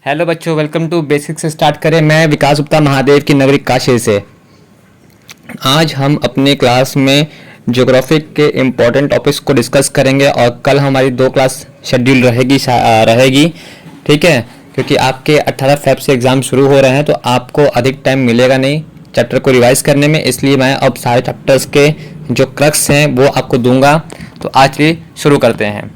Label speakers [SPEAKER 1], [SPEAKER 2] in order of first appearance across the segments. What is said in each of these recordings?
[SPEAKER 1] Hello बच्चों, welcome to basic से start करें। मैं विकास गुप्ता महादेव की नगरी काशी से। आज हम अपनी क्लास में ज्योग्राफी के इम्पोर्टेंट टॉपिक्स को डिस्कस करेंगे और कल हमारी 2 क्लास शेड्यूल रहेगी। ठीक है, क्योंकि आपके 18 फेब से एग्ज़ाम शुरू हो रहे हैं तो आपको अधिक टाइम मिलेगा नहीं चैप्टर को रिवाइज करने में, इसलिए मैं अब सारे चैप्टर्स के जो क्रक्स हैं वो आपको दूंगा। तो आज भी शुरू करते हैं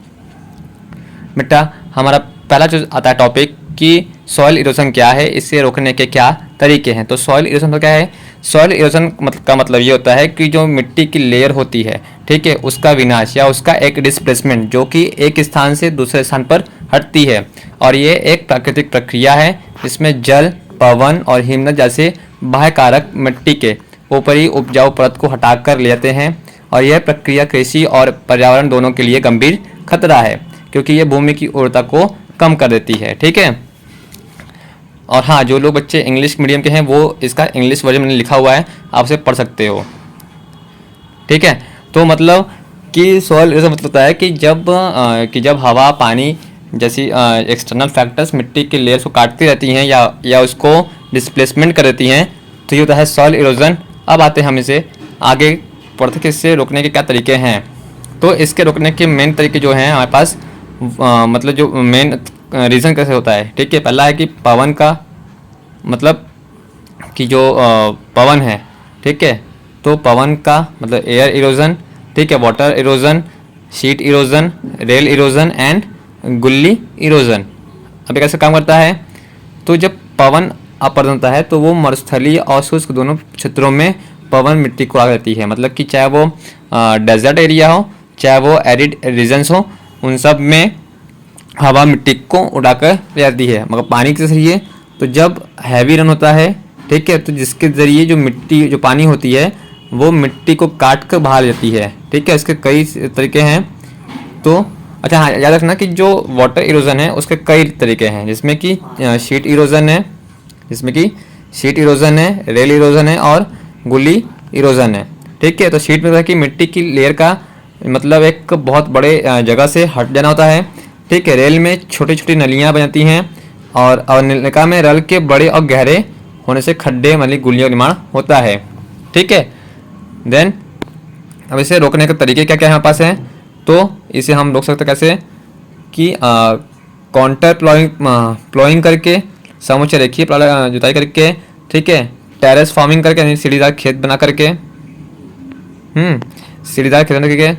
[SPEAKER 1] बेटा। हमारा पहला जो आता है टॉपिक कि सॉइल इरोजन क्या है, इससे रोकने के क्या तरीके हैं। तो सॉइल इरोजन तो क्या है? सॉइल इरोजन का मतलब ये होता है कि जो मिट्टी की लेयर होती है, ठीक है, उसका विनाश या उसका एक डिस्प्लेसमेंट जो कि एक स्थान से दूसरे स्थान पर हटती है। और ये एक प्राकृतिक प्रक्रिया है जिसमें जल, पवन और हिमनद जैसे बाह्य कारक मिट्टी के ऊपरी उपजाऊ परत को हटाकर ले जाते हैं। और यह प्रक्रिया कृषि और पर्यावरण दोनों के लिए गंभीर खतरा है क्योंकि ये भूमि की उर्वरता को कम कर देती है। ठीक है, और हाँ, जो लोग बच्चे इंग्लिश मीडियम के हैं वो इसका इंग्लिश वर्जन मैंने लिखा हुआ है, आप उसे पढ़ सकते हो। ठीक है, तो मतलब कि सॉइल इरोजन मतलब होता है कि जब हवा, पानी जैसी एक्सटर्नल फैक्टर्स मिट्टी के लेयर्स को काटती रहती हैं या उसको डिस्प्लेसमेंट कर देती हैं, तो ये होता है सॉइल इरोजन। अब आते हैं हम इसे आगे पढ़ते कि इससे रोकने के क्या तरीके हैं। तो इसके रोकने के मेन तरीके जो हैं हमारे पास, मतलब जो मेन रीज़न कैसे होता है। ठीक है, पहला है कि पवन का मतलब कि जो पवन है, ठीक है, तो पवन का मतलब एयर इरोजन, ठीक है, water erosion, sheet erosion, rail erosion and गुल्ली इरोजन। अब कैसे काम करता है? तो जब पवन अपर होता है तो वो मरुस्थलीय और शुष्क दोनों क्षेत्रों में पवन मिट्टी को आ जाती है। मतलब कि चाहे वो डेजर्ट एरिया हो, चाहे वो एरिड रीजन्स हो, उन सब में हवा मिट्टी को उड़ाकर ले जाती है। मगर पानी के जरिए तो जब हैवी रन होता है, ठीक है, तो जिसके ज़रिए जो पानी होती है वो मिट्टी को काट कर बाहर जाती है। ठीक है, इसके कई तरीके हैं। तो अच्छा हाँ, याद रखना कि जो वाटर इरोजन है उसके कई तरीके हैं, जिसमें कि शीट इरोजन है, रेल इरोजन है और गुली इरोजन है। ठीक है, तो शीट में कि मिट्टी की लेयर का मतलब एक बहुत बड़े जगह से हट जाना होता है। ठीक है, रेल में छोटी छोटी नलियाँ बन जाती हैं और नलिका में रल के बड़े और गहरे होने से खड्डे मतलब गुलियों का निर्माण होता है। ठीक है, देन अब इसे रोकने के तरीके क्या क्या हमारे पास हैं। तो इसे हम रोक सकते हैं कैसे कि काउंटर प्लॉइंग करके, समुच्चय रेखीय जुताई करके, ठीक है, टेरेस फार्मिंग करके यानी सीढ़ीदार खेत बना करके, सीढ़ीदार खेत बना करके,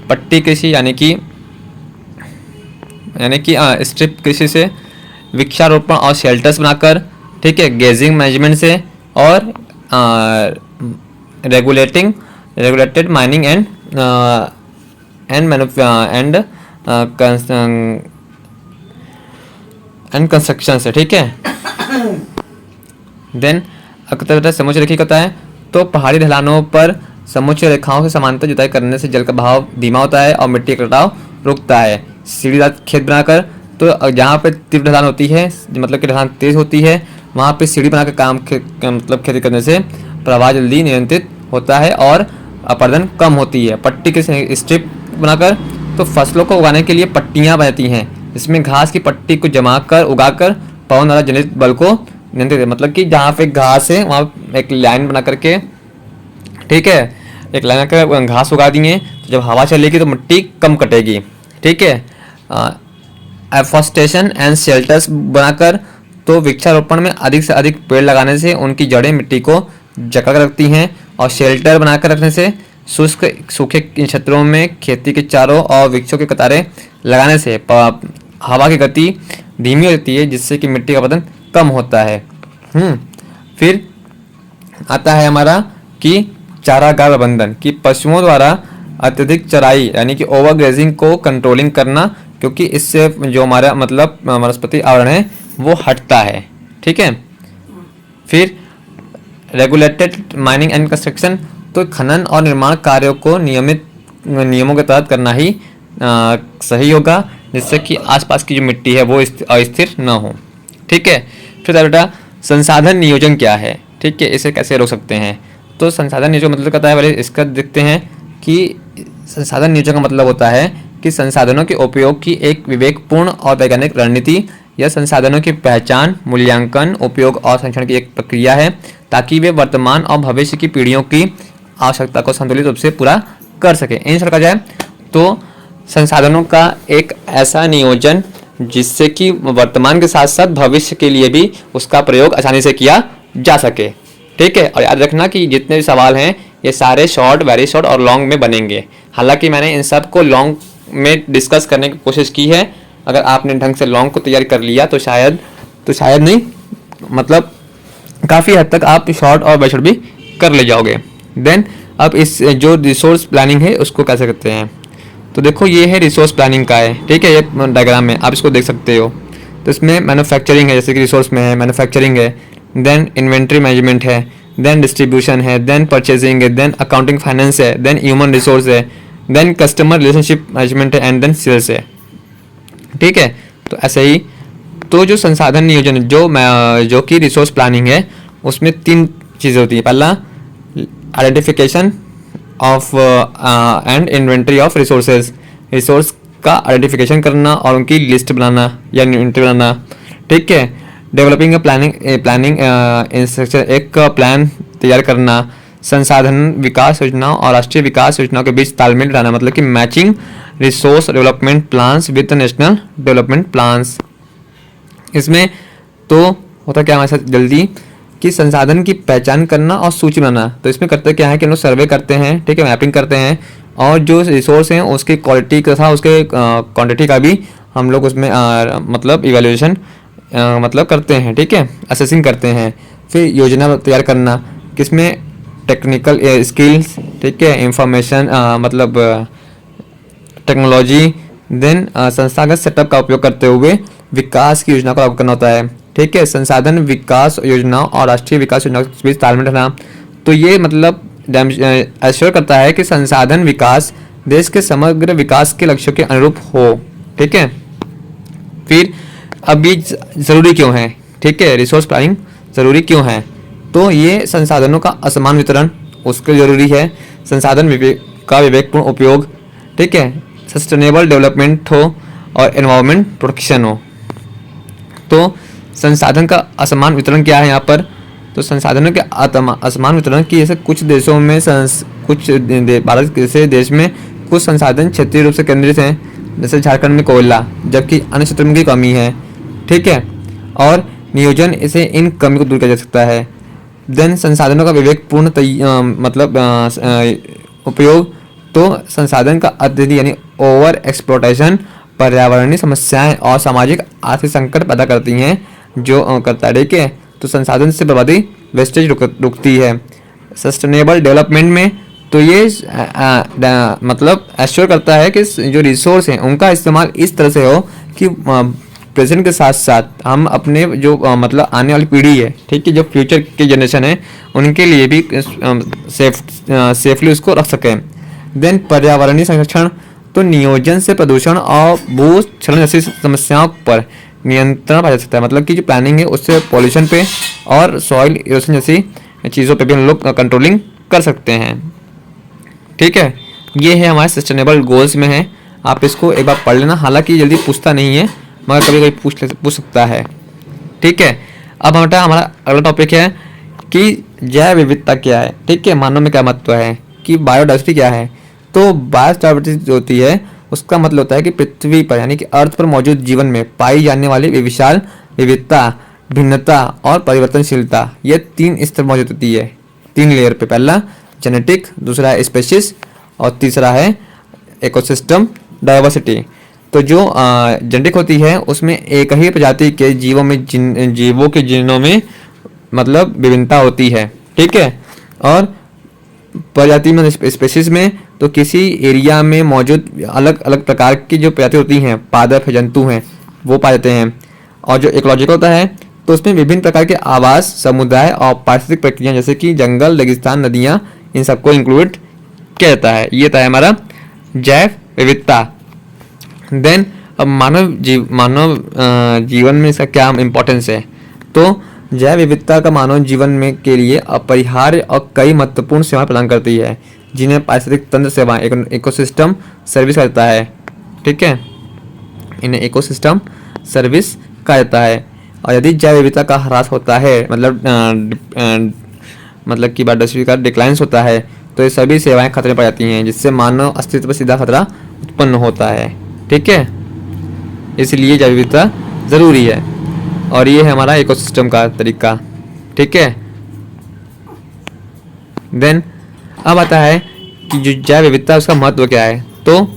[SPEAKER 1] पट्टी कृषि यानी कि स्ट्रिप कृषि से, वृक्षारोपण और शेल्टर्स बनाकर, ठीक है, गेजिंग मैनेजमेंट से और रेगुलेटेड माइनिंग एंड कंस्ट्रक्शन से। ठीक है, देन समुच्चय रेखी करता है। तो पहाड़ी ढलानों पर समुच्चय रेखाओं से समांतर जुताई करने से जल का बहाव धीमा होता है और मिट्टी का कटाव रुकता है। सीढ़ीदार खेत बनाकर, तो जहाँ पे तीव्र ढलान होती है, मतलब कि ढलान तेज होती है, वहाँ पे सीढ़ी बनाकर खेती करने से प्रवाह जल्दी नियंत्रित होता है और अपर्दन कम होती है। पट्टी के स्ट्रिप बनाकर, तो फसलों को उगाने के लिए पट्टियाँ बनती हैं जिसमें घास की पट्टी को उगाकर पवन द्वारा जनित बल को नियंत्रित, मतलब कि जहाँ पे घास है वहाँ एक लाइन बना करके, ठीक है, एक लाइन कर घास उगा दिए, तो जब हवा चलेगी तो मिट्टी कम कटेगी। ठीक है, एफॉरेस्टेशन एंड शेल्टर्स बनाकर, तो वृक्षारोपण में अधिक से अधिक पेड़ लगाने से उनकी जड़ें मिट्टी को जकड़ कर रखती हैं और शेल्टर बनाकर रखने से सूखे क्षेत्रों में खेती के चारों और वृक्षों के कतारें लगाने से हवा की गति धीमी होती है जिससे कि मिट्टी का पतन कम होता है। फिर आता है हमारा कि चारागाह प्रबंधन, कि पशुओं द्वारा अत्यधिक चराई यानी कि ओवर ग्रेजिंग को कंट्रोलिंग करना, क्योंकि इससे जो हमारा मतलब वनस्पति आवरण है वो हटता है। ठीक है, फिर रेगुलेटेड माइनिंग एंड कंस्ट्रक्शन, तो खनन और निर्माण कार्यों को नियमित नियमों के तहत करना ही सही होगा, जिससे कि आसपास की जो मिट्टी है वो अस्थिर न हो। ठीक है, फिर बेटा संसाधन नियोजन क्या है। ठीक है, इसे कैसे रोक सकते हैं। तो संसाधन नियोजन मतलब कहता है, पहले इसका देखते हैं कि संसाधन नियोजन का मतलब होता है कि संसाधनों के उपयोग की एक विवेकपूर्ण और वैज्ञानिक रणनीति यह संसाधनों की पहचान, मूल्यांकन, उपयोग और संरक्षण की एक प्रक्रिया है ताकि वे वर्तमान और भविष्य की पीढ़ियों की आवश्यकता को संतुलित रूप से पूरा कर सके। इन शॉर्ट कहा जाए तो संसाधनों का एक ऐसा नियोजन जिससे कि वर्तमान के साथ साथ भविष्य के लिए भी उसका प्रयोग आसानी से किया जा सके। ठीक है, और याद रखना कि जितने भी सवाल हैं ये सारे शॉर्ट, वेरी शॉर्ट और लॉन्ग में बनेंगे। हालांकि मैंने इन सब को लॉन्ग में डिस्कस करने की कोशिश की है। अगर आपने ढंग से लॉन्ग को तैयारी कर लिया तो शायद नहीं, मतलब काफ़ी हद तक आप शॉर्ट और वेरी शॉर्ट भी कर ले जाओगे। देन अब इस जो रिसोर्स प्लानिंग है उसको कैसे करते हैं, तो देखो ये है रिसोर्स प्लानिंग का है। ठीक है, ये डायग्राम में आप इसको देख सकते हो। तो इसमें मैन्युफैक्चरिंग है, जैसे कि रिसोर्स में है मैन्युफैक्चरिंग है, देन इन्वेंट्री मैनेजमेंट है, देन डिस्ट्रीब्यूशन है, देन परचेजिंग है, देन अकाउंटिंग फाइनेंस है, देन ह्यूमन रिसोर्स है, देन कस्टमर रिलेशनशिप मैनेजमेंट है एंड देन सेल्स है। ठीक है, तो ऐसे ही तो जो संसाधन नियोजन जो कि रिसोर्स प्लानिंग है उसमें 3 चीज़ें होती हैं। पहला identification of and inventory of resources, resource का आइडेंटिफिकेशन करना और उनकी लिस्ट बनाना या इन्वेंट्री बनाना। ठीक है, डेवलपिंग प्लानिंग इंस्ट्रक्चर, एक प्लान तैयार करना, संसाधन विकास योजना और राष्ट्रीय विकास योजनाओं के बीच तालमेल बनाना, मतलब कि matching resource development plans with national development plans. इसमें तो होता क्या हमारे साथ जल्दी कि संसाधन की पहचान करना और सूची बनाना। तो इसमें करते क्या है कि हम लोग सर्वे करते हैं, ठीक है, मैपिंग करते हैं और जो रिसोर्स हैं उसकी क्वालिटी तथा उसके क्वांटिटी का भी हम लोग उसमें मतलब इवैल्यूएशन मतलब करते हैं। ठीक है, असेसिंग करते हैं। फिर योजना तैयार करना, किसमें टेक्निकल स्किल्स, ठीक है, इंफॉर्मेशन मतलब टेक्नोलॉजी, देन संस्थागत सेटअप का उपयोग करते हुए विकास की योजना को लागू करना होता है। ठीक है, संसाधन विकास योजना और राष्ट्रीय विकास योजना के बीच तालमेल रखना। तो ये मतलब एश्योर करता है कि संसाधन विकास देश के समग्र विकास के लक्ष्यों के अनुरूप हो। ठीक है, फिर अभी ज़रूरी क्यों है, ठीक है, रिसोर्स प्लानिंग ज़रूरी क्यों है, तो ये संसाधनों का असमान वितरण उसके ज़रूरी है, संसाधन का विवेकपूर्ण उपयोग, ठीक है, सस्टेनेबल डेवलपमेंट हो और एनवायरनमेंट प्रोटेक्शन हो। तो संसाधन का असमान वितरण क्या है यहाँ पर, तो संसाधनों के असमान वितरण की जैसे कुछ देशों में भारत जैसे देश में कुछ संसाधन क्षेत्रीय रूप से केंद्रित हैं, जैसे झारखंड में कोयला, जबकि अन्य क्षेत्रों में की कमी है। ठीक है, और नियोजन इसे इन कमी को दूर किया जा सकता है। देन संसाधनों का विवेकपूर्ण मतलब उपयोग, तो संसाधन का अत्यधिक यानी ओवर एक्सप्लॉयटेशन पर्यावरणीय समस्याएं और सामाजिक आर्थिक संकट पैदा करती हैं जो करता है। ठीक है, तो संसाधन से बर्बादी वेस्टेज रुकती है। सस्टेनेबल डेवलपमेंट में तो ये मतलब एश्योर करता है कि जो रिसोर्स हैं उनका इस्तेमाल इस तरह से हो कि प्रेजेंट के साथ साथ हम अपने जो मतलब आने वाली पीढ़ी है, ठीक है, जो फ्यूचर की जनरेशन है उनके लिए भी सेफली उसको रख सकें। देन पर्यावरणीय संरक्षण, तो नियोजन से प्रदूषण और भूस्खलन जैसी समस्याओं पर नियंत्रण पाया जा सकता है। मतलब कि जो प्लानिंग है उससे पॉल्यूशन पे और सॉइल इरोशन जैसी चीज़ों पे भी हम लोग कंट्रोलिंग कर सकते हैं। ठीक है, ये है हमारे सस्टेनेबल गोल्स में है, आप इसको एक बार पढ़ लेना। हालांकि जल्दी पूछता नहीं है मगर कभी कभी पूछ सकता है। ठीक है, अब हमारा अगला टॉपिक है कि जैव विविधता क्या है। ठीक है, मानव में क्या महत्व है, कि बायोडाइवर्सिटी क्या है। तो बायोडाइवर्सिटी जो होती है उसका मतलब होता है कि पृथ्वी पर यानी कि अर्थ पर मौजूद जीवन में पाई जाने वाली विशाल विविधता, भिन्नता और परिवर्तनशीलता, ये 3 स्तर मौजूद होती है, 3 लेयर पे। पहला जेनेटिक, दूसरा है स्पेसिस और तीसरा है इकोसिस्टम डाइवर्सिटी। तो जो जेनेटिक होती है उसमें एक ही प्रजाति के जीवों के जीनों में मतलब विभिन्नता होती है। ठीक है, और प्रजाति में स्पेसिस में तो किसी एरिया में मौजूद अलग अलग प्रकार की जो प्रजाति होती हैं, पादप है, जंतु हैं, वो पाए जाते हैं। और जो इकोलॉजिकल होता है तो उसमें विभिन्न प्रकार के आवास, समुदाय और पारिस्थितिक प्रक्रिया जैसे कि जंगल, रेगिस्तान, नदियाँ, इन सबको इंक्लूड किया जाता है। ये था हमारा जैव विविधता। देन अब मानव जीवन में इसका क्या इम्पोर्टेंस है, तो जैव विविधता का मानव जीवन में के लिए अपरिहार्य और कई महत्वपूर्ण सेवाएं प्रदान करती है, जिन्हें पारिस्थितिक तंत्र सेवाएं इकोसिस्टम सर्विस करता है। ठीक है, इन्हें इकोसिस्टम सर्विस कहा जाता है। और यदि जैव विविधता का ह्रास होता है, मतलब कि बायोडाइवर्सिटी का डिक्लाइंस होता है, तो ये सभी सेवाएं खतरे में पड़ जाती हैं, जिससे मानव अस्तित्व पर सीधा खतरा उत्पन्न होता है। ठीक है, इसलिए जैव विविधता ज़रूरी है और ये है हमारा इकोसिस्टम का तरीका। ठीक है, देन अब आता है कि जो जैव विविधता उसका महत्व क्या है। तो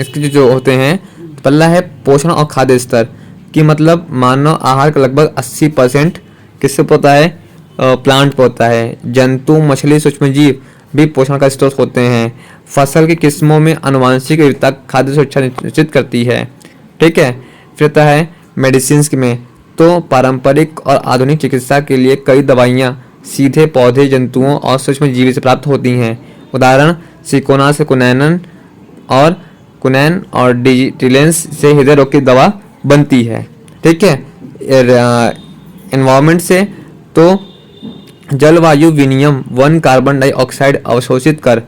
[SPEAKER 1] इसके जो होते हैं, पहला है पोषण और खाद्य स्तर कि मतलब मानव आहार का लगभग 80% किससे होता है, प्लांट पर होता है। जंतु, मछली, सूक्ष्मजीव भी पोषण का स्रोत होते हैं। फसल की किस्मों में आनुवांशिक विविधता खाद्य सुरक्षा निश्चित करती है। ठीक है, फिर आता है मेडिसिन में, तो पारंपरिक और आधुनिक चिकित्सा के लिए कई दवाइयाँ सीधे पौधे, जंतुओं और सूक्ष्मजीवी से प्राप्त होती हैं। उदाहरण सिकोना से कुनैन और डिजिटिलेंस से हृदय रोग की दवा बनती है। ठीक है, एनवायरनमेंट से तो जलवायु विनियम वन कार्बन डाइऑक्साइड अवशोषित कर,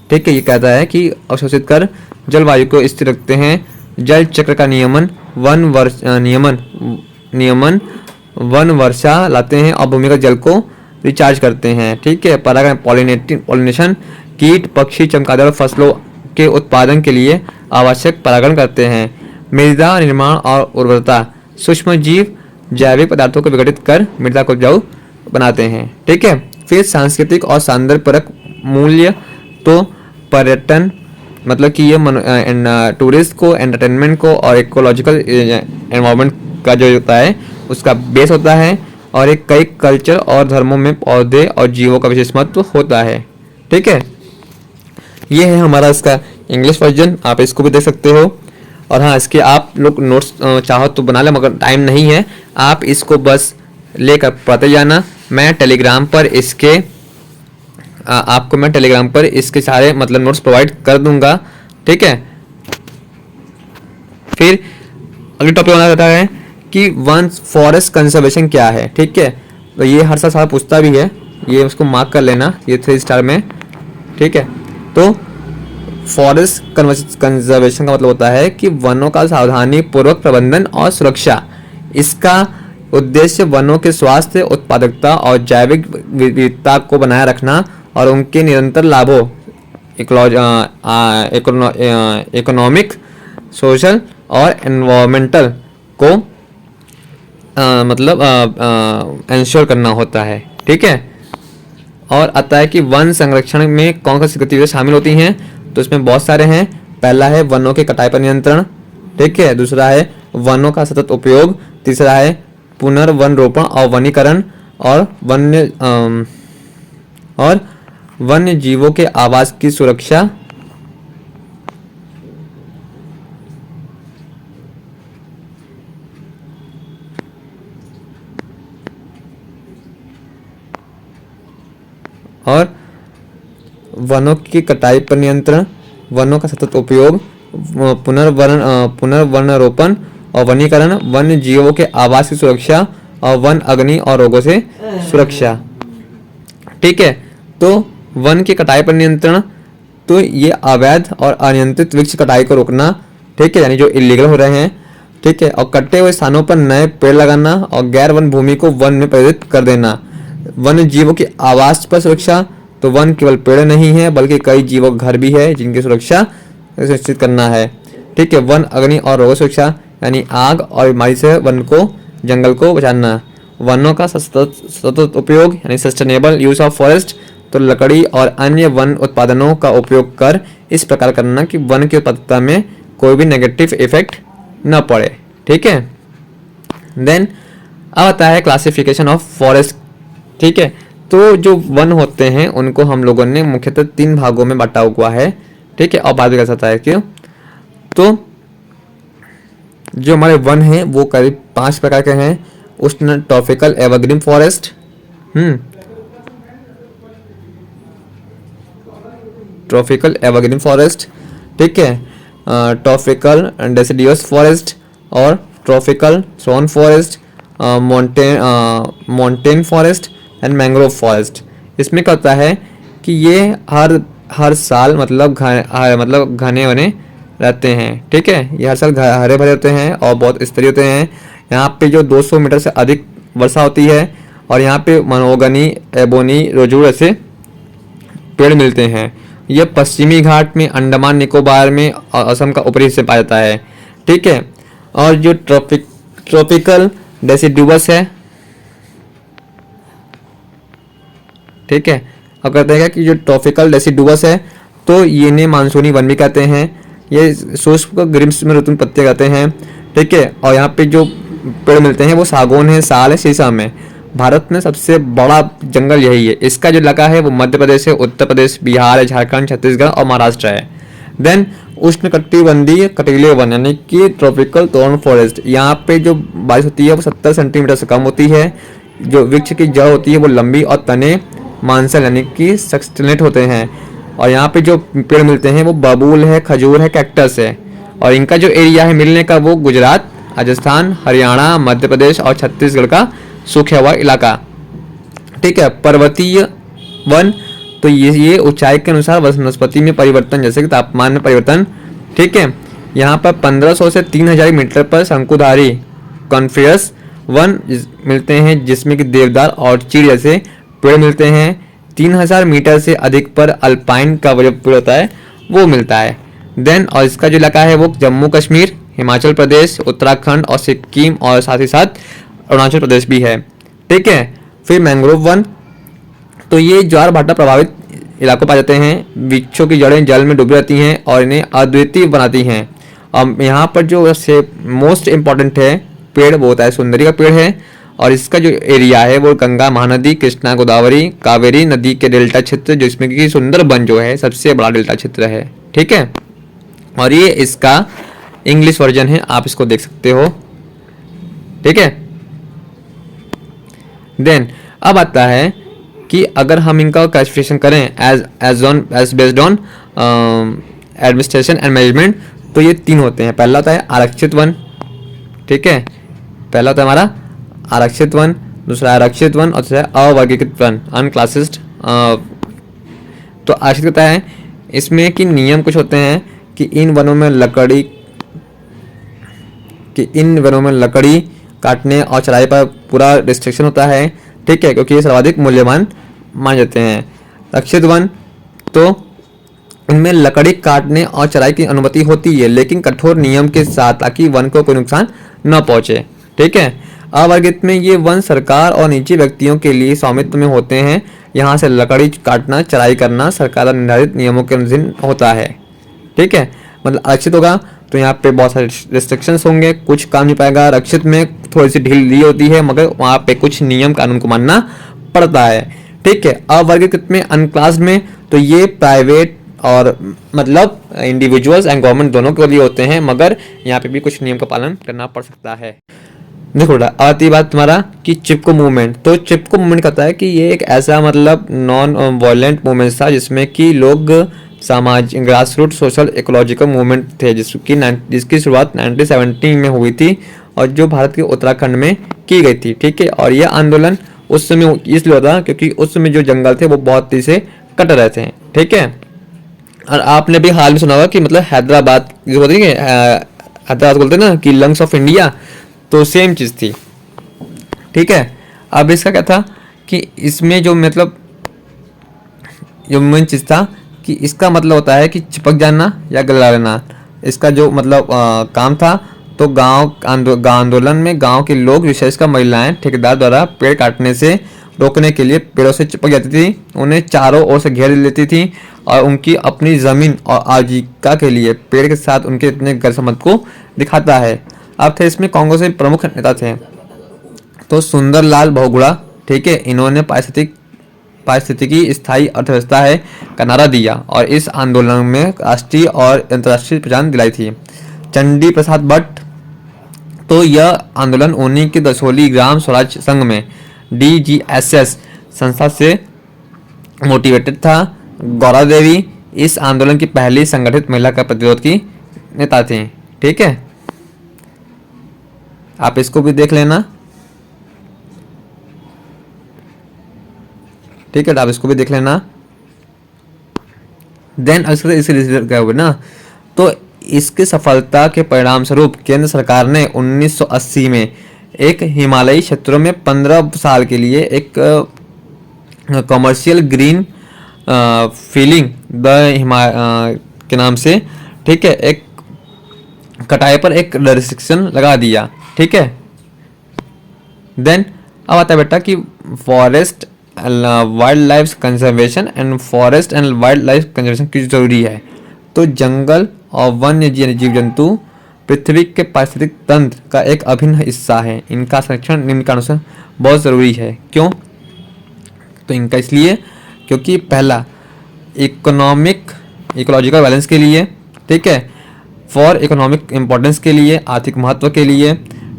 [SPEAKER 1] ठीक है, ये कहता है कि अवशोषित कर जलवायु को स्थिर रखते हैं। जल चक्र का नियमन वन वर्षा लाते हैं और भूमिगत जल को रिचार्ज करते हैं। ठीक है, परागण पॉलिनेशन कीट, पक्षी, चमगादड़ फसलों के उत्पादन के लिए आवश्यक परागण करते हैं। मृदा निर्माण और उर्वरता, सूक्ष्म जीव जैविक पदार्थों को विघटित कर मृदा को उपजाऊ बनाते हैं। ठीक है, फिर सांस्कृतिक और सौंदर्यपरक मूल्य, तो पर्यटन मतलब कि ये टूरिस्ट को, एंटरटेनमेंट को और इकोलॉजिकल एनवायरनमेंट का जो होता है उसका बेस होता है। और एक कई कल्चर और धर्मों में पौधे और जीवों का विशेष महत्व होता है। ठीक है, ये है हमारा इसका इंग्लिश वर्जन, आप इसको भी देख सकते हो। और हाँ, इसके आप लोग नोट्स चाहो तो बना ले, मगर टाइम नहीं है, आप इसको बस लेकर पढ़ते जाना। मैं टेलीग्राम पर इसके सारे मतलब नोट्स प्रोवाइड कर दूंगा। ठीक है, फिर अगली टॉपिक बना जाता है कि वन फॉरेस्ट कंजर्वेशन क्या है। ठीक है, तो ये हर साल पूछता भी है, ये उसको मार्क कर लेना, ये 3 स्टार में। ठीक है, तो फॉरेस्ट कंजर्वेशन का मतलब होता है कि वनों का सावधानी पूर्वक प्रबंधन और सुरक्षा। इसका उद्देश्य वनों के स्वास्थ्य, उत्पादकता और जैविक विविधता को बनाए रखना और उनके निरंतर लाभों इकोनॉमिक, सोशल और एनवायरमेंटल को इंश्योर करना होता है। ठीक है, और आता है कि वन संरक्षण में कौन कौन सी गतिविधियाँ शामिल होती हैं, तो इसमें बहुत सारे हैं। पहला है वनों के कटाई पर नियंत्रण। ठीक है, दूसरा है वनों का सतत उपयोग, तीसरा है पुनर्वन रोपण और वनीकरण, और वन्य जीवों के आवास की सुरक्षा, और वनों की कटाई पर नियंत्रण, वनों का सतत उपयोग, पुनर्वनरोपण और वनीकरण, वन्य जीवों के आवास की सुरक्षा और वन अग्नि और रोगों से सुरक्षा। ठीक है, तो वन की कटाई पर नियंत्रण, तो ये अवैध और अनियंत्रित वृक्ष कटाई को रोकना। ठीक है, यानी जो इलीगल हो रहे हैं। ठीक है, और कटे हुए स्थानों पर नए पेड़ लगाना और गैर वन भूमि को वन में परिवर्तित कर देना। वन्य जीवों की आवास पर सुरक्षा, तो वन केवल पेड़ नहीं है बल्कि कई जीवों का घर भी है जिनकी सुरक्षा सुनिश्चित करना है। ठीक है, वन अग्नि और रोग सुरक्षा, यानी आग और बीमारी से वन को, जंगल को बचाना। वनों का सतत उपयोग यानी सस्टेनेबल यूज ऑफ फॉरेस्ट, तो लकड़ी और अन्य वन उत्पादनों का उपयोग कर इस प्रकार करना कि वन की उत्पादकता में कोई भी नेगेटिव इफेक्ट न पड़े। ठीक है, देन अब आता है क्लासिफिकेशन ऑफ फॉरेस्ट। ठीक है, तो जो वन होते हैं उनको हम लोगों ने मुख्यतः 3 भागों में बांटा हुआ है। ठीक है, और बात भी कर सकता है क्यों, तो जो हमारे वन हैं वो करीब 5 प्रकार के हैं। उष्ण tropical evergreen forest, tropical evergreen forest. ठीक है, ट्रॉपिकल डेसिडियस फॉरेस्ट और ट्रॉपिकल सॉन forest, mountain forest and mangrove forest. इसमें क्या होता है कि ये हर साल मतलब घने वने रहते हैं। ठीक है, ये हर साल हरे भरे होते हैं और बहुत स्तरीय होते हैं। यहाँ पे जो 200 मीटर से अधिक वर्षा होती है और यहाँ पे मनोगनी, एबोनी, रोजूर ऐसे पेड़ मिलते हैं। यह पश्चिमी घाट में, अंडमान निकोबार में और असम का ऊपरी हिस्से पाया जाता है। ठीक है, और जो ट्रॉपिकल डेसिडुअस है, ठीक है, अब कहते हैं कि जो ट्रॉपिकल डेसिडुअस है तो ये इन्हें मानसूनी वन भी कहते हैं। ये शुष्क ग्रीष्म ऋतु में पत्ते कहते हैं। ठीक है, और यहाँ पे जो पेड़ मिलते हैं वो सागौन है, साल है, शीशम है। भारत में सबसे बड़ा जंगल यही है। इसका जो इलाका है वो मध्य प्रदेश है, उत्तर प्रदेश, बिहार है, झारखंड, छत्तीसगढ़ और महाराष्ट्र है। देन उष्णकटिबंधीय कटीले वन यानी कि ट्रॉपिकल थॉर्न फॉरेस्ट, यहाँ पे जो बारिश होती है वो 70 सेंटीमीटर से कम होती है। जो वृक्ष की जड़ होती है वो लंबी और तने मांसल यानी कि सक्सटेनेट होते हैं। और यहाँ पे जो पेड़ मिलते हैं वो बबूल है, खजूर है, कैक्टस है। और इनका जो एरिया है मिलने का वो गुजरात, राजस्थान, हरियाणा, मध्य प्रदेश और छत्तीसगढ़ का सूखा हुआ इलाका। ठीक है, पर्वतीय वन तो ये ऊंचाई के अनुसार वनस्पति में परिवर्तन जैसे कि तापमान में परिवर्तन। ठीक है, यहाँ पर 1500 से 3000 मीटर पर शंकुधारी कॉन्फ्रियस वन मिलते हैं जिसमें कि देवदार और चीड़ जैसे पेड़ मिलते हैं। 3000 मीटर से अधिक पर अल्पाइन का जो पेड़ होता है वो मिलता है। देन और इसका जो इलाका है वो जम्मू कश्मीर, हिमाचल प्रदेश, उत्तराखंड और सिक्किम और साथ ही साथ अरुणाचल प्रदेश भी है। ठीक है, फिर मैंग्रोव वन तो ये ज्वार भाटा प्रभावित इलाकों पाए जाते हैं। वृक्षों की जड़ें जल में डूबी रहती हैं और इन्हें अद्वितीय बनाती हैं। अब यहाँ पर जो से मोस्ट इम्पॉर्टेंट है पेड़ वो होता है सुंदरी का पेड़ है। और इसका जो एरिया है वो गंगा, महानदी, कृष्णा, गोदावरी, कावेरी नदी के डेल्टा क्षेत्र जिसमें कि सुंदरबन जो है सबसे बड़ा डेल्टा क्षेत्र है। ठीक है, और ये इसका इंग्लिश वर्जन है, आप इसको देख सकते हो। ठीक है, देन अब आता है कि अगर हम इनका क्लासिफिकेशन करें as based on administration and management तो ये 3 होते हैं। पहला होता है आरक्षित वन। ठीक है, पहला होता है हमारा आरक्षित वन, दूसरा आरक्षित वन और तीसरा अवर्गीकृत वन, अनक्लासिस्ड। तो आरक्षित होता है इसमें कि नियम कुछ होते हैं कि इन वनों में लकड़ी काटने और चराई पर पूरा रिस्ट्रिक्शन होता है। ठीक है, क्योंकि ये सर्वाधिक मूल्यवान माने जाते हैं। रक्षित वन तो इनमें लकड़ी काटने और चराई की अनुमति होती है लेकिन कठोर नियम के साथ ताकि वन को कोई नुकसान न पहुंचे। ठीक है, अवर्गीकृत में ये वन सरकार और निजी व्यक्तियों के लिए स्वामित्व में होते हैं। यहाँ से लकड़ी काटना, चराई करना सरकार द्वारा निर्धारित नियमों के अधीन होता है। ठीक है, मतलब आरक्षित होगा तो यहाँ पे बहुत सारे रिस्ट्रिक्शंस होंगे, कुछ काम नहीं पाएगा। रक्षित में थोड़ी सी ढील दी होती है मगर वहाँ पे कुछ नियम कानून को मानना पड़ता है। ठीक है, अवर्गीकृत में, अनक्लास्ड में तो ये प्राइवेट और मतलब इंडिविजुअल्स एंड गवर्नमेंट दोनों के लिए होते हैं मगर यहाँ पे भी कुछ नियम का पालन करना पड़ सकता है। देखो आती बात तुम्हारा कि चिपको मूवमेंट। तो चिपको मूवमेंट कहता है कि ये एक ऐसा मतलब नॉन वायलेंट मूवमेंट था जिसमें कि लोग सामाजिक grass root social ecological movement थे जिसकी शुरुआत 1970 में हुई थी और जो भारत के उत्तराखंड में की गई थी। ठीक है, और यह आंदोलन उस समय इसलिए होता क्योंकि उस समय जो जंगल थे वो बहुत तेजी से कट रहे थे। ठीक है, और आपने भी हाल में सुना होगा कि मतलब हैदराबाद जो होती है, हैदराबाद बोलते हैं ना कि लंग्स ऑफ इंडिया, तो सेम चीज़ थी। ठीक है, अब इसका क्या था कि इसमें जो मतलब जो मेन चीज़ था कि इसका मतलब होता है कि चिपक जाना या गला लेना। इसका जो मतलब काम था तो गांव आंदोलन में गांव के लोग विशेषकर महिलाएं ठेकेदार द्वारा पेड़ काटने से रोकने के लिए पेड़ों से चिपक जाती थी, उन्हें चारों ओर से घेर लेती थी और उनकी अपनी ज़मीन और आजीविका के लिए पेड़ के साथ उनके इतने गैरसमझ को दिखाता है। अब थे इसमें कांग्रेस के प्रमुख नेता थे तो सुंदरलाल बहुगुणा। ठीक है, इन्होंने पारिस्थितिकी स्थायी अर्थव्यवस्था है का नारा दिया और इस आंदोलन में राष्ट्रीय और अंतर्राष्ट्रीय पहचान दिलाई थी। चंडी प्रसाद भट्ट तो यह आंदोलन उन्हीं के दसोली ग्राम स्वराज संघ में DGSS संस्था से मोटिवेटेड था। गौरा देवी इस आंदोलन की पहली संगठित महिला का प्रतिरोध की नेता थी। ठीक है, आप इसको भी देख लेना। ठीक है, तो आप इसको भी देख लेना। देन इस क्या हुआ ना, तो
[SPEAKER 2] इसकी सफलता के परिणाम स्वरूप केंद्र सरकार ने 1980 में एक हिमालयी क्षेत्रों में 15 साल के लिए एक कमर्शियल ग्रीन फीलिंग द के नाम से, ठीक है, एक कटाई पर एक रिस्ट्रिक्शन लगा दिया। ठीक है, देन अब आता है बेटा कि forest wild life conservation and forest and wild life conservation क्यों जरूरी है। तो जंगल और वन्य जीव जंतु पृथ्वी के पारिस्थितिक तंत्र का एक अभिन्न हिस्सा है। इनका संरक्षण निम्न कारणों से बहुत ज़रूरी है। क्यों? तो इनका इसलिए क्योंकि पहला, इकोलॉजिकल बैलेंस के लिए, ठीक है, फॉर इकोनॉमिक इम्पोर्टेंस के लिए, आर्थिक महत्व के लिए,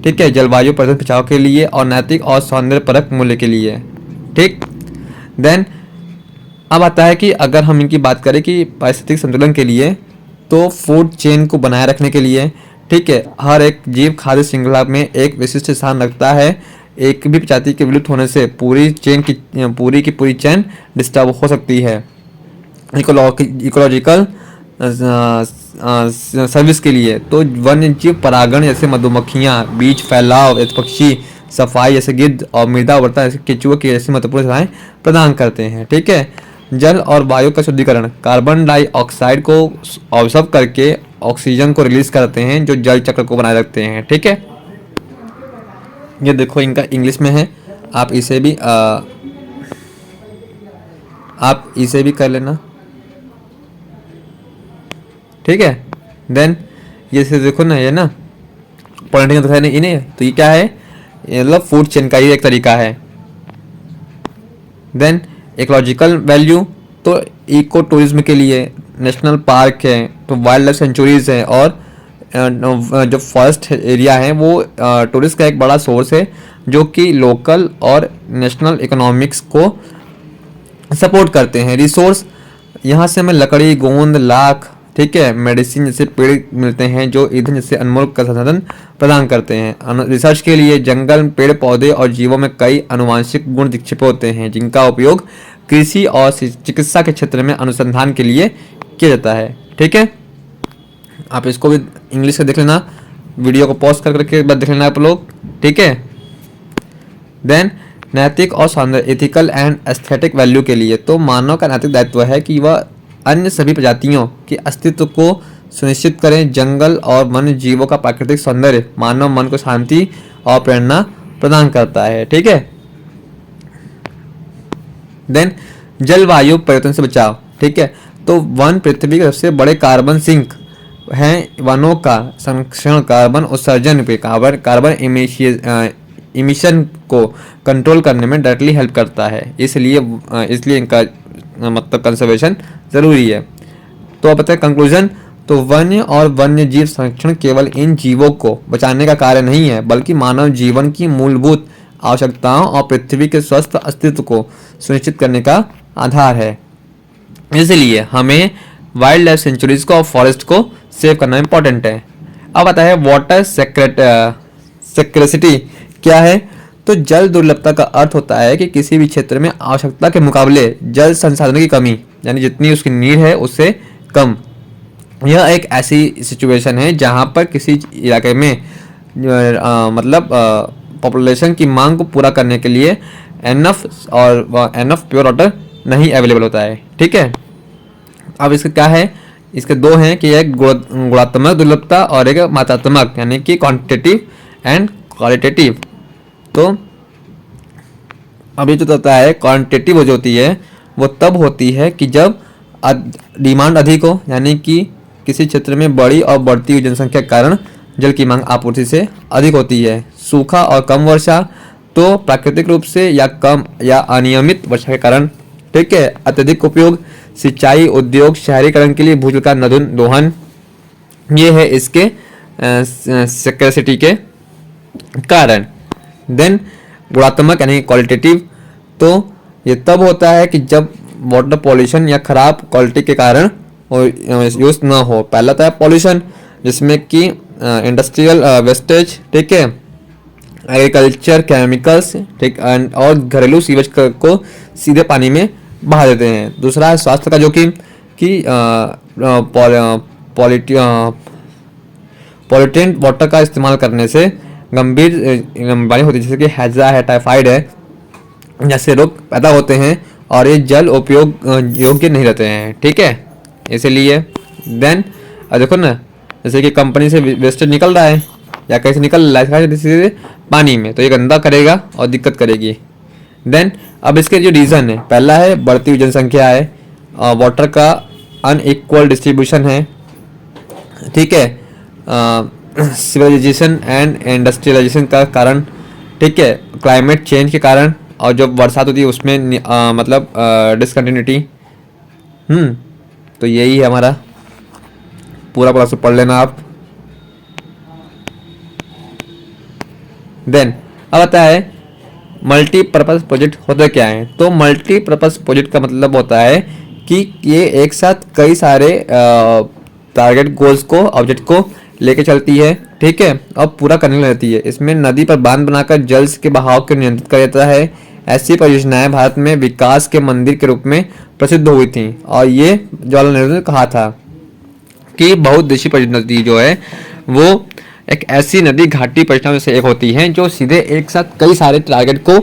[SPEAKER 2] ठीक है, जलवायु परिवर्तन बचाव के लिए और नैतिक और सौंदर्य परक मूल्य के लिए। ठीक, देन अब आता है कि अगर हम इनकी बात करें कि पारिस्थितिक संतुलन के लिए, तो फूड चेन को बनाए रखने के लिए, ठीक है, हर एक जीव खाद्य श्रृंखला में एक विशिष्ट स्थान रखता है। एक भी प्रजाति के विलुप्त होने से पूरी चेन डिस्टर्ब हो सकती है। इकोलॉजिकल सर्विस के लिए, तो वन्य जीव परागण जैसे मधुमक्खियाँ, बीज फैलाव जैसे पक्षी, सफाई जैसे गिद्ध और मृदा उर्वरता जैसे केंचुआ की जैसी महत्वपूर्ण सेवाएं प्रदान करते हैं। ठीक है, जल और वायु का शुद्धिकरण, कार्बन डाइऑक्साइड को ऑब्जर्व करके ऑक्सीजन को रिलीज करते हैं जो जल चक्र को बनाए रखते हैं। ठीक है, ये देखो इनका इंग्लिश में है, आप इसे भी कर लेना। ठीक है, देन ये से देखो ना, ये ना पॉलिटिकल तो है नहीं इन्हें, तो ये क्या है, ये मतलब फूड चेन का ही एक तरीका है। देन इकोलॉजिकल वैल्यू, तो इको टूरिज्म के लिए नेशनल पार्क है, तो वाइल्ड लाइफ सेंचुरीज है, और जो फॉरेस्ट एरिया है वो टूरिस्ट का एक बड़ा सोर्स है जो कि लोकल और नेशनल इकोनॉमिक्स को सपोर्ट करते हैं। रिसोर्स, यहाँ से हमें लकड़ी, गोंद, लाख, ठीक है, मेडिसिन जैसे पेड़ मिलते हैं जो ईंधन जैसे अनमोल का संसाधन प्रदान करते हैं। रिसर्च के लिए जंगल, पेड़ पौधे और जीवों में कई आनुवंशिक गुण छिपे होते हैं जिनका उपयोग कृषि और चिकित्सा के क्षेत्र में अनुसंधान के लिए किया जाता है। ठीक है, आप इसको भी इंग्लिश से देख लेना, वीडियो को पॉज करके बाद देख लेना आप लोग। ठीक है, देन नैतिक और सौंदर्य, एथिकल एंड एस्थेटिक वैल्यू के लिए, तो मानव का नैतिक दायित्व है कि वह अन्य सभी प्रजातियों के अस्तित्व को सुनिश्चित करें। जंगल और वन्य जीवों का प्राकृतिक सौंदर्य मानव मन को शांति और प्रेरणा प्रदान करता है। ठीक है, देन जलवायु परिवर्तन से बचाव। ठीक है, तो वन पृथ्वी के सबसे बड़े कार्बन सिंक हैं। वनों का संरक्षण कार्बन उत्सर्जन पे कार्बन इमिशन को कंट्रोल करने में डायरेक्टली हेल्प करता है। इसलिए इनका मतलब कंजर्वेशन ज़रूरी है। तो अब बताए कंक्लूजन, तो वन्य और वन्य जीव संरक्षण केवल इन जीवों को बचाने का कार्य नहीं है बल्कि मानव जीवन की मूलभूत आवश्यकताओं और पृथ्वी के स्वस्थ अस्तित्व को सुनिश्चित करने का आधार है। इसलिए हमें वाइल्ड लाइफ सेंचुरीज को और फॉरेस्ट को सेव करना इंपॉर्टेंट है। अब आता है वाटर स्कैर्सिटी क्या है। तो जल दुर्लभता का अर्थ होता है कि किसी भी क्षेत्र में आवश्यकता के मुकाबले जल संसाधनों की कमी, यानी जितनी उसकी नीड है उससे कम। यह एक ऐसी सिचुएशन है जहां पर किसी इलाके में पॉपुलेशन की मांग को पूरा करने के लिए एनफ प्योर वाटर नहीं अवेलेबल होता है। ठीक है, अब इसका क्या है, इसके दो हैं कि एक गुणात्मक दुर्लभता और एक मात्रात्मक, यानी कि क्वांटिटेटिव एंड क्वालिटेटिव। तो अभी जो होता है क्वांटिटेटिव जो होती है वो तब होती है कि जब डिमांड अधिक हो, यानी कि किसी क्षेत्र में बड़ी और बढ़ती हुई जनसंख्या के कारण जल की मांग आपूर्ति से अधिक होती है। सूखा और कम वर्षा, तो प्राकृतिक रूप से या कम या अनियमित वर्षा के कारण। ठीक है, अत्यधिक उपयोग, सिंचाई, उद्योग, शहरीकरण के लिए भूजल का दोहन, ये है इसके स्कैर्सिटी के कारण। देन गुणात्मक यानी क्वालिटेटिव, तो ये तब होता है कि जब वाटर पॉल्यूशन या खराब क्वालिटी के कारण यूज ना हो। पहला था पॉल्यूशन, जिसमें कि इंडस्ट्रियल वेस्टेज, ठीक है, एग्रीकल्चर केमिकल्स, ठीक, और घरेलू सीवेज को सीधे पानी में बहा देते हैं। दूसरा है स्वास्थ्य का जोखिम कि पॉल्यूटेंट वाटर का इस्तेमाल करने से गंभीर बीमारी होती है, जैसे कि हैजा है, टाइफाइड है, जैसे रोग पैदा होते हैं और ये जल उपयोग योग्य नहीं रहते हैं। ठीक है, इसीलिए देन देखो ना, जैसे कि कंपनी से वेस्टेज निकल रहा है या कैसे निकल रहा है सीधे पानी में, तो ये गंदा करेगा और दिक्कत करेगी। देन अब इसके जो रीज़न है, पहला है बढ़ती हुई जनसंख्या है, वाटर का अनइक्वल डिस्ट्रीब्यूशन है, ठीक है, सिविलाइजेशन एंड इंडस्ट्रियलाइजेशन का कारण, ठीक है, क्लाइमेट चेंज के कारण, और जो बरसात होती है उसमें मतलब डिसकंटिन्यूटी। तो यही है हमारा पूरा पूरा पढ़ लेना आप। देन अब आता है मल्टीपर्पज़ प्रोजेक्ट होता क्या है। तो मल्टीपर्पज़ प्रोजेक्ट का मतलब होता है कि ये एक साथ कई सारे टारगेट गोल्स को, ऑब्जेक्ट को लेके चलती है, ठीक है, और पूरा करने रहती है। इसमें नदी पर बांध बनाकर जल के बहाव को नियंत्रित कर देता है। ऐसी परियोजनाएं भारत में विकास के मंदिर के रूप में प्रसिद्ध हुई थी, और ये जवाहरलाल नेहरू ने कहा था कि बहुउद्देशीय परियोजना जो है वो एक ऐसी नदी घाटी परियोजना में से एक होती है जो सीधे एक साथ कई सारे टारगेट को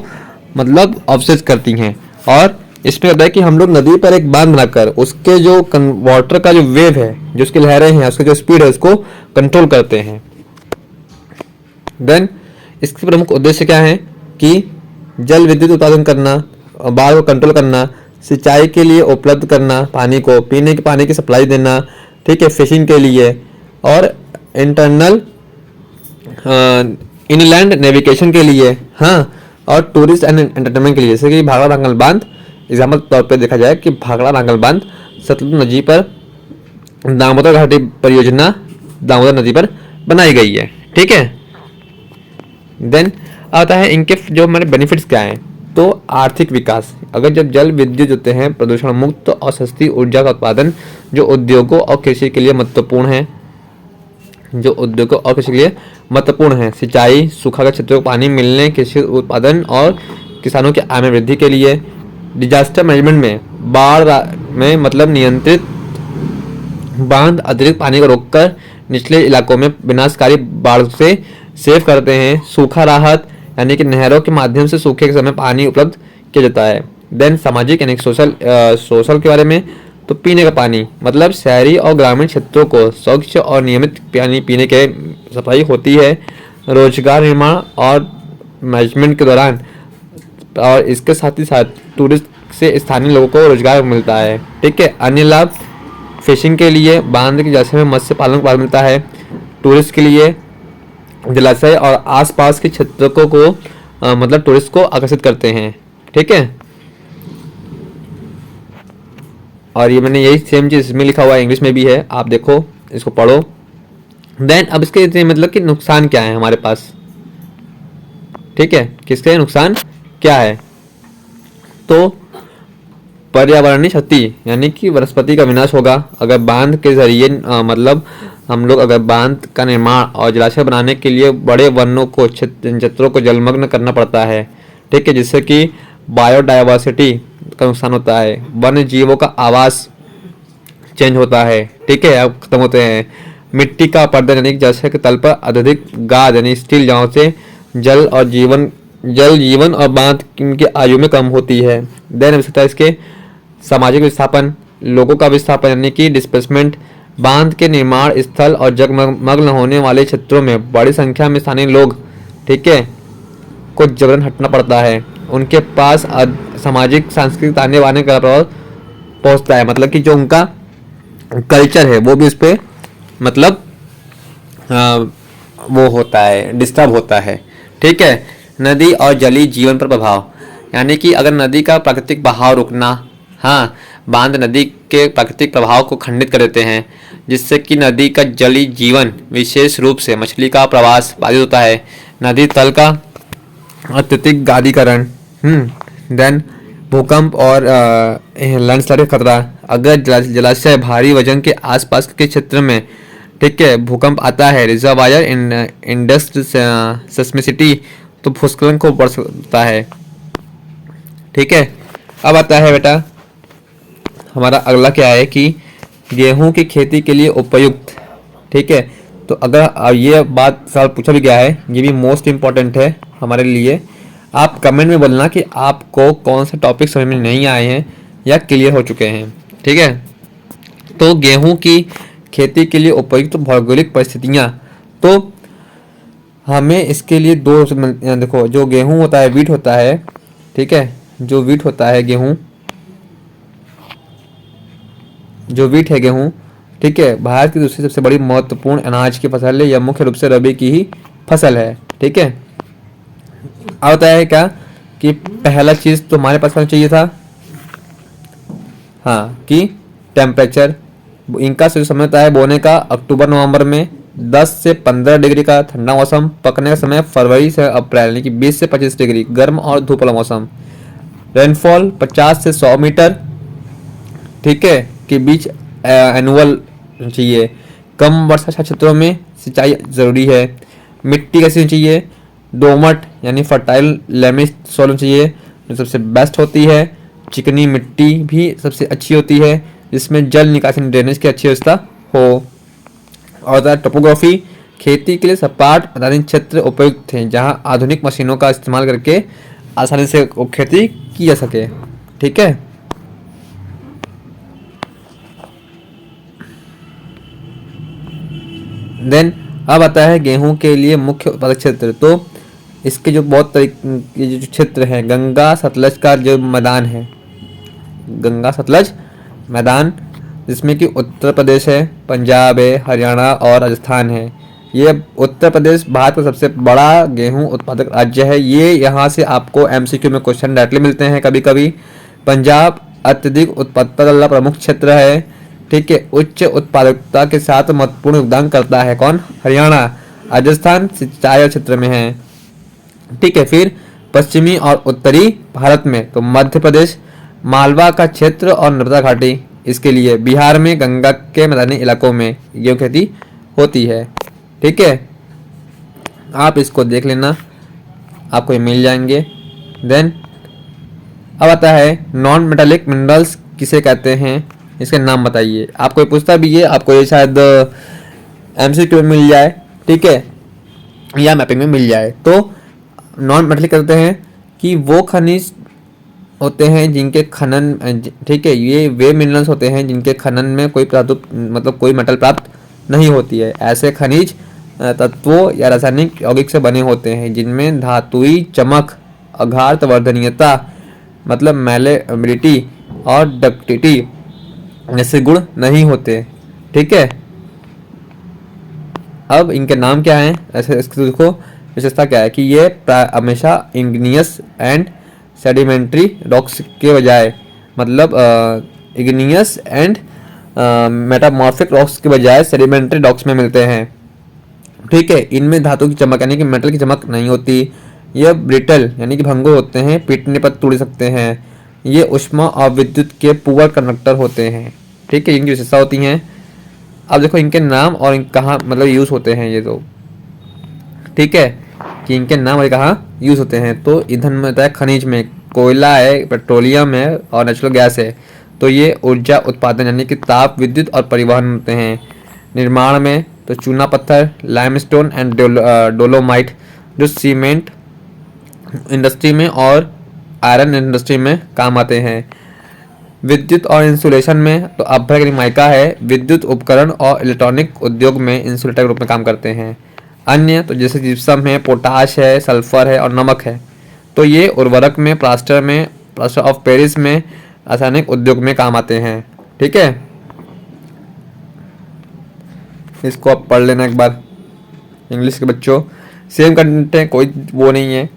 [SPEAKER 2] मतलब ऑब्सेस करती हैं। और इसमें होता है कि हम लोग नदी पर एक बांध बनाकर उसके जो वाटर का जो वेव है, जो उसकी लहरें हैं, उसका जो स्पीड है, उसको कंट्रोल करते हैं। देन इसके प्रमुख उद्देश्य क्या है कि जल विद्युत उत्पादन करना, बाढ़ को कंट्रोल करना, सिंचाई के लिए उपलब्ध करना पानी को, पीने के पानी की सप्लाई देना, ठीक है, फिशिंग के लिए, और इंटरनल इनलैंड नेविगेशन के लिए, हाँ, और टूरिस्ट एंड एंटरटेनमेंट के लिए। जैसे कि भाखड़ा नांगल बांध एग्जाम्पल तौर पे देखा जाए कि भाखड़ा नांगल बांध सतलुज नदी पर दामोदर घाटी परियोजना दामोदर नदी पर बनाई गई है, ठीक है। देन आता है इनके जो हमारे बेनिफिट्स क्या हैं। तो आर्थिक विकास, अगर जब जल विद्युत होते हैं प्रदूषण मुक्त और सस्ती ऊर्जा का उत्पादन जो उद्योगों और कृषि के लिए महत्वपूर्ण है, जो उद्योगों और कृषि के लिए महत्वपूर्ण है। सिंचाई, सूखा के क्षेत्रों को पानी मिलने, कृषि उत्पादन और किसानों की आय में वृद्धि के लिए। डिजास्टर मैनेजमेंट में बाढ़ में मतलब नियंत्रित बांध अतिरिक्त पानी को रोककर निचले इलाकों में विनाशकारी बाढ़ से सेव करते हैं। सूखा राहत यानी कि नहरों के माध्यम से सूखे के समय पानी उपलब्ध किया जाता है। देन सामाजिक यानी सोशल के बारे में, तो पीने का पानी मतलब शहरी और ग्रामीण क्षेत्रों को स्वच्छ और नियमित पानी पीने के सप्लाई होती है। रोजगार निर्माण और मैनेजमेंट के दौरान, और इसके साथ ही साथ टूरिस्ट से स्थानीय लोगों को रोजगार मिलता है, ठीक है। अन्य लाभ, फिशिंग के लिए बांध के जलाशय में मत्स्य पालन को मिलता है। टूरिस्ट के लिए जलाशय और आसपास के क्षेत्रों को मतलब टूरिस्ट को आकर्षित करते हैं, ठीक है। और ये मैंने यही सेम चीज़ इसमें लिखा हुआ है, इंग्लिश में भी है, आप देखो, इसको पढ़ो। देन अब इसके मतलब कि नुकसान क्या है हमारे पास, ठीक है, किसके नुकसान क्या है। तो पर्यावरणीय क्षति यानी कि वनस्पति का विनाश होगा अगर बांध के जरिए मतलब हम लोग अगर बांध का निर्माण और जलाशय बनाने के लिए बड़े वनों को क्षेत्रों को जलमग्न करना पड़ता है, ठीक है, जिससे कि बायोडायवर्सिटी का नुकसान होता है। वन्य जीवों का आवास चेंज होता है, ठीक है, अब खत्म होते हैं। मिट्टी का अपरदन यानी जलाशय के तल पर अत्यधिक गाद यानी स्टील जहाँ से जल जीवन और बांध की आयु में कम होती है। देन विशेषता इसके सामाजिक विस्थापन, लोगों का विस्थापन यानी कि डिस्प्लेसमेंट। बांध के निर्माण स्थल और जगमग्न होने वाले क्षेत्रों में बड़ी संख्या में स्थानीय लोग, ठीक है, को जबरन हटना पड़ता है। उनके पास सामाजिक सांस्कृतिक ताने बाने का प्रभाव पहुंचता है, मतलब कि जो उनका कल्चर है वो भी उस पर मतलब वो होता है, डिस्टर्ब होता है, ठीक है। नदी और जलीय जीवन पर प्रभाव यानी कि अगर नदी का प्राकृतिक बहाव रुकना, हाँ, बांध नदी के प्राकृतिक प्रभाव को खंडित कर देते हैं, जिससे कि नदी का जलीय जीवन विशेष रूप से मछली का प्रवास बाधित होता है। नदी तल का अत्यधिक गादीकरण, देन भूकंप और लैंडस्लाइड खतरा, अगर जलाशय भारी वजन के आसपास के क्षेत्र में, ठीक है, भूकंप आता है, रिजर्वायर इंडस्ट सेस्मिसिटी, तो भूस्खलन को बढ़ सकता है, ठीक है। अब आता है बेटा हमारा अगला क्या है कि गेहूं की खेती के लिए उपयुक्त, ठीक है, तो अगर ये बात सवाल पूछा भी गया है, ये भी मोस्ट इम्पॉर्टेंट है हमारे लिए। आप कमेंट में बोलना कि आपको कौन से टॉपिक समझ में नहीं आए हैं या क्लियर हो चुके हैं, ठीक है। तो गेहूं की खेती के लिए उपयुक्त भौगोलिक परिस्थितियां, तो हमें इसके लिए दो देखो, जो गेहूं होता है, वीट होता है, ठीक है, जो वीट होता है गेहूं, जो वीट है गेहूं, ठीक है, भारत की दूसरी सबसे बड़ी महत्वपूर्ण अनाज की फसल है। यह मुख्य रूप से रबी की ही फसल है, ठीक है। अब होता है क्या कि पहला चीज तो हमारे पास होना चाहिए था, हाँ, कि टेम्परेचर। इनका सही समय होता है बोने का अक्टूबर नवंबर में, 10 से 15 डिग्री का ठंडा मौसम। पकने का समय फरवरी से अप्रैल, यानी कि 20 से 25 डिग्री गर्म और धूप वाला मौसम। रेनफॉल 50 से 100 मीटर, ठीक है, के बीच एनुअल चाहिए। कम वर्षा क्षेत्रों में सिंचाई जरूरी है। मिट्टी कैसी होनी चाहिए? दोमट यानी फर्टाइल लेमी सॉइल चाहिए, जो सबसे बेस्ट होती है। चिकनी मिट्टी भी सबसे अच्छी होती है, जिसमें जल निकासी ड्रेनेज की अच्छी व्यवस्था हो। और टोपोग्राफी, खेती के लिए सपाट मैदानी क्षेत्र उपयुक्त थे, जहाँ आधुनिक मशीनों का इस्तेमाल करके आसानी से खेती की जा सके, ठीक है। देन अब आता है गेहूं के लिए मुख्य उत्पादक क्षेत्र। तो इसके जो बहुत तरीके जो क्षेत्र हैं, गंगा सतलज का जो मैदान है, गंगा सतलज मैदान, जिसमें कि उत्तर प्रदेश है, पंजाब है, हरियाणा और राजस्थान है। ये उत्तर प्रदेश भारत का सबसे बड़ा गेहूं उत्पादक राज्य है। ये यहाँ से आपको एमसीक्यू में क्वेश्चन डायरेक्टली मिलते हैं कभी कभी। पंजाब अत्यधिक उत्पादकता वाला प्रमुख क्षेत्र है, ठीक है। उच्च उत्पादकता के साथ महत्वपूर्ण योगदान करता है कौन? हरियाणा। राजस्थान सिंचाई क्षेत्र में है, ठीक है। फिर पश्चिमी और उत्तरी भारत में तो मध्य प्रदेश, मालवा का क्षेत्र और नर्मदा घाटी इसके लिए। बिहार में गंगा के मैदानी इलाकों में गेहूं खेती होती है, ठीक है। आप इसको देख लेना, आपको ये मिल जाएंगे। देन अब आता है नॉन मेटालिक मिनरल्स किसे कहते हैं, इसके नाम बताइए। आपको ये पूछता भी है, आपको ये शायद एमसीक्यू में मिल जाए, ठीक है, या मैपिंग में मिल जाए। तो नॉन मेटालिक कहते हैं कि वो खनिज होते हैं जिनके खनन, ठीक है, ये वे मिनरल्स होते हैं जिनके खनन में कोई धातु मतलब कोई मेटल प्राप्त नहीं होती है। ऐसे खनिज तत्वों या रासायनिक यौगिक से बने होते हैं जिनमें धातुई चमक, आघातवर्धनीयता मतलब मैलेबिलिटी और डक्टिलिटी जैसे गुण नहीं होते, ठीक है। अब इनके नाम क्या हैं? ऐसे इसको देखो, विशेषता क्या है कि ये हमेशा इग्नियस एंड सेडिमेंट्री रॉक्स के बजाय, मतलब इग्नियस एंड मेटामॉर्फिक रॉक्स के बजाय सेडिमेंट्री रॉक्स में मिलते हैं, ठीक है। इनमें धातु की चमक यानी कि मेटल की चमक नहीं होती। ये ब्रिटल यानी कि भंगुर होते हैं, पीटने पर टूट सकते हैं। ये ऊष्मा और विद्युत के पुअर कंडक्टर होते हैं, ठीक है, इनकी विशेषता होती हैं। अब देखो इनके नाम और कहाँ मतलब यूज़ होते हैं ये तो, ठीक है, कि इनके नाम और कहाँ यूज़ होते हैं। तो ईंधन में होता है, खनिज में कोयला है, पेट्रोलियम है और नेचुरल गैस है। तो ये ऊर्जा उत्पादन यानी कि ताप, विद्युत और परिवहन होते हैं। निर्माण में तो चूना पत्थर, लाइमस्टोन एंड डोलोमाइट जो सीमेंट इंडस्ट्री में और आयरन इंडस्ट्री में काम आते हैं। विद्युत और इंसुलेशन में तो अभ्रक माइका है, विद्युत उपकरण और इलेक्ट्रॉनिक उद्योग में इंसुलेटर के रूप में काम करते हैं। अन्य तो जैसे जिप्सम है, पोटाश है, सल्फर है और नमक है। तो ये उर्वरक में, प्लास्टर ऑफ पेरिस में, रासायनिक उद्योग में काम आते हैं, ठीक है। इसको आप पढ़ लेना एक बार, इंग्लिश के बच्चों, सेम कंटेंट है, कोई वो नहीं है।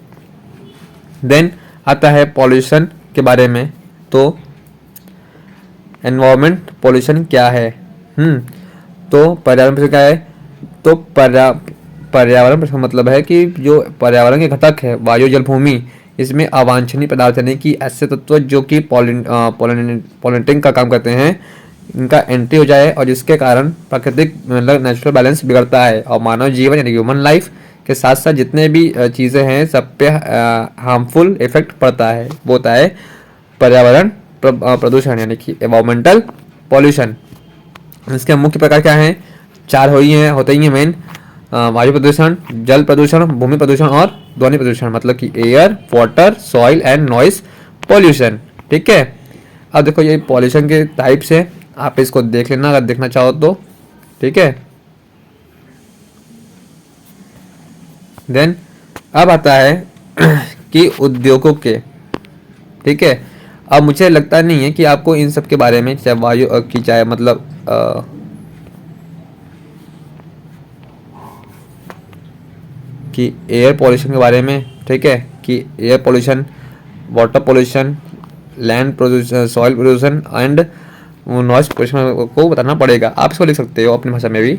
[SPEAKER 2] देन आता है पॉल्यूशन के बारे में। तो एनवायरमेंट पॉल्यूशन क्या है? तो पर्यावरण क्या है? तो पर्यावरण का मतलब है कि जो पर्यावरण के घटक है, वायु, जल, भूमि, इसमें अवांछनीय पदार्थ यानी कि ऐसे तत्व जो कि पॉलिनेटिंग का काम करते हैं, इनका एंट्री हो जाए और जिसके कारण प्राकृतिक मतलब नेचुरल बैलेंस बिगड़ता है और मानव जीवन यानी ह्यूमन लाइफ के साथ साथ जितने भी चीज़ें हैं सब पे हार्मफुल इफेक्ट पड़ता है। वो होता है पर्यावरण प्रदूषण यानी कि एनवायरमेंटल पॉल्यूशन। इसके मुख्य प्रकार क्या हैं? चार होते ही हैं मेन, वायु प्रदूषण, जल प्रदूषण, भूमि प्रदूषण और ध्वनि प्रदूषण, मतलब कि air, water, soil and noise pollution. ठीक है, अब देखो ये पॉल्यूशन के टाइप्स है, आप इसको देख लेना अगर देखना चाहो तो। ठीक है, देन अब आता है कि उद्योगों के। ठीक है, अब मुझे लगता नहीं है कि आपको इन सब के बारे में, चाहे वायु की, चाहे मतलब कि एयर पॉल्यूशन के बारे में, ठीक है, कि air pollution, water pollution, land प्रदूषण, सॉइल प्रदूषण एंड नॉइस पॉल्यूशन को बताना पड़ेगा। आप इसको लिख सकते हो अपनी भाषा में भी।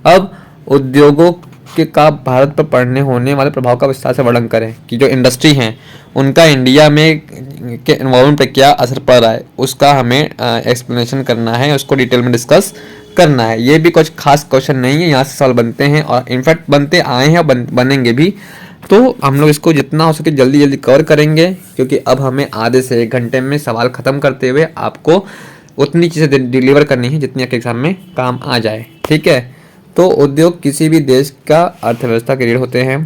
[SPEAKER 2] अब उद्योगों के का भारत पर पड़ने होने वाले प्रभाव का विस्तार से वर्णन करें कि जो इंडस्ट्री हैं उनका इंडिया में के एनवायरमेंट पे क्या असर पड़ रहा है, उसका हमें एक्सप्लेनेशन करना है, उसको डिटेल में डिस्कस करना है। ये भी कुछ खास क्वेश्चन नहीं है, यहाँ से सवाल बनते हैं और इनफैक्ट बनते आए हैं और बनेंगे भी। तो हम लोग इसको जितना हो सके जल्दी जल्दी कवर करेंगे, क्योंकि अब हमें आधे से 1 घंटे में सवाल ख़त्म करते हुए आपको उतनी चीज़ें डिलीवर करनी है जितनी आपके एग्जाम में काम आ जाए। ठीक है, तो उद्योग किसी भी देश का अर्थव्यवस्था के रीढ़ होते हैं।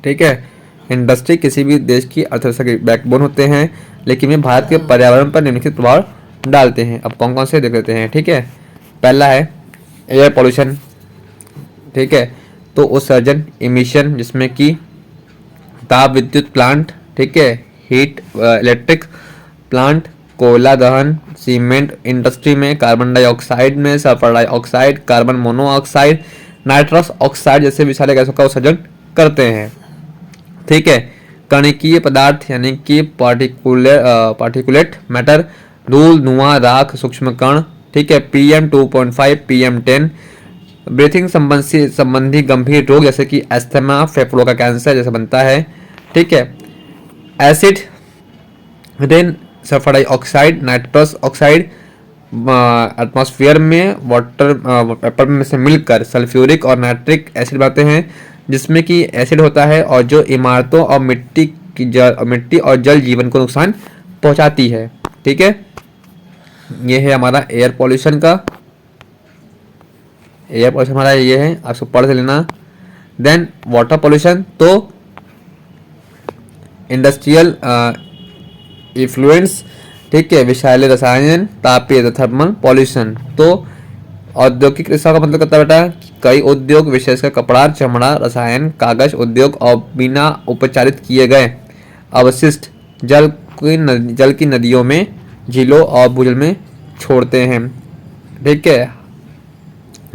[SPEAKER 2] ठीक है, इंडस्ट्री किसी भी देश की अर्थव्यवस्था के बैकबोन होते हैं, लेकिन वे भारत के पर्यावरण पर निम्नलिखित प्रभाव डालते हैं। अब कौन कौन से देख लेते हैं। ठीक है, पहला है एयर पॉल्यूशन। ठीक है, तो उत्सर्जन, इमिशन, जिसमें कि ताप विद्युत प्लांट, ठीक है, हीट इलेक्ट्रिक प्लांट, कोयला दहन, सीमेंट इंडस्ट्री में, कार्बन डाइऑक्साइड में, sulphur dioxide, carbon monoxide, nitrous oxide जैसे विषैले गैसों का उत्सर्जन करते हैं। ठीक है, कणिकीय पदार्थ यानी कि पार्टिकुलेट मैटर, धूल, धुआं, राख, सूक्ष्म कण। ठीक है, PM2.5, PM10, ब्रीथिंग संबंधी गंभीर रोग जैसे कि एस्थमा, फेफड़ों का कैंसर जैसे बनता है। ठीक है, acid, then sulphur dioxide, nitrous oxide atmosphere में वाटर वेपर में से मिलकर सल्फ्यूरिक और नाइट्रिक एसिड बनाते हैं, जिसमें कि एसिड होता है और जो इमारतों और मिट्टी और जल जीवन को नुकसान पहुंचाती है। ठीक है, ये है हमारा एयर पॉल्यूशन का। एयर पॉल्यूशन हमारा ये है, आप इसको पढ़ लेना। देन वाटर पॉल्यूशन, तो इंडस्ट्रियल इफ्लुएंस, ठीक है, विषैले रसायन, तापीय थर्मल पॉल्यूशन। तो औद्योगिक रिसाव का मतलब करता है बेटा कई उद्योग विशेषकर कपड़ा, चमड़ा, रसायन, कागज उद्योग और बिना उपचारित किए गए अवशिष्ट जल की नदियों में, झीलों और भूजल में छोड़ते हैं। ठीक है,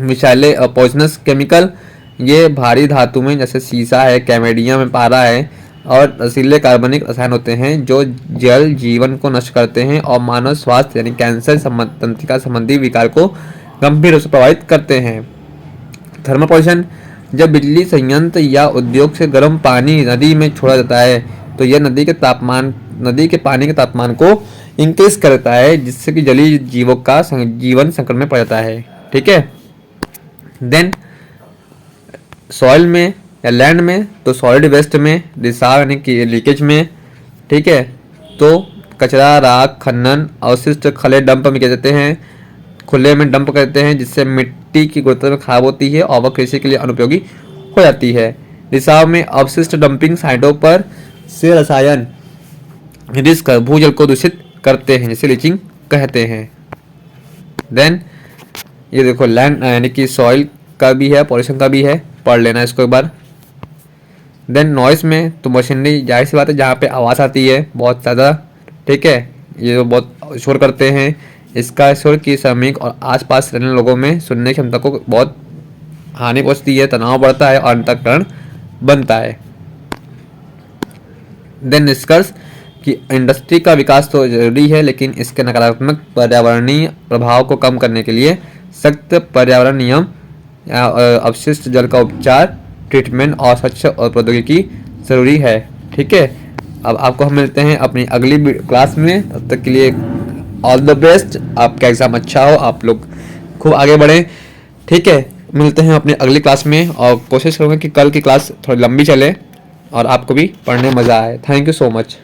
[SPEAKER 2] विषैले पॉइजनस केमिकल, ये भारी धातु में जैसे सीसा है, कैमेडियम में, पारा है और रसीले कार्बनिक रसायन होते हैं जो जल जीवन को नष्ट करते हैं और मानव स्वास्थ्य यानी कैंसर, तंत्रिका संबंधी विकार को गंभीर रूप से प्रभावित करते हैं। थर्मल पॉल्यूशन, जब बिजली संयंत्र या उद्योग से गर्म पानी नदी में छोड़ा जाता है तो यह नदी के पानी के तापमान को इंक्रीज करता है, जिससे कि जलीय जीवों का जीवन संकट में पड़ जाता है। ठीक है, देन सॉइल में या लैंड में, तो सॉलिड वेस्ट में, रिसाव यानी कि लीकेज में। ठीक है, तो कचरा, राख, खनन, अवशिष्ट खले डंप में किए जाते हैं, खुले में डंप करते हैं, जिससे मिट्टी की गुणवत्ता खराब होती है और वह कृषि के लिए अनुपयोगी हो जाती है। रिसाव में अवशिष्ट डंपिंग साइटों पर से रसायन रिस कर भूजल को दूषित करते हैं, जिसे लीचिंग कहते हैं। देन ये देखो लैंड यानी कि सॉइल का भी है, पॉल्यूशन का भी है, पढ़ लेना इसको एक बार। देन नॉइस में, तो मशीनरी, जाहिर सी बात है जहाँ पे आवाज़ आती है बहुत ज़्यादा। ठीक है, ये जो बहुत शोर करते हैं, इसका शोर की श्रमिक और आसपास रहने लोगों में सुनने की क्षमता को बहुत हानि पहुँचती है, तनाव बढ़ता है और अंतःकरण बनता है। देन निष्कर्ष कि इंडस्ट्री का विकास तो जरूरी है, लेकिन इसके नकारात्मक पर्यावरणीय प्रभाव को कम करने के लिए सख्त पर्यावरण नियम, अपशिष्ट जल का उपचार, ट्रीटमेंट और स्वच्छ और प्रौद्योगिकी जरूरी है। ठीक है, अब आपको हम मिलते हैं अपनी अगली क्लास में। तब तक के लिए ऑल द बेस्ट, आपका एग्ज़ाम अच्छा हो, आप लोग खूब आगे बढ़ें। ठीक है, मिलते हैं अपनी अगली क्लास में और कोशिश करूँगा कि कल की क्लास थोड़ी लंबी चले और आपको भी पढ़ने मज़ा आए। Thank you so much.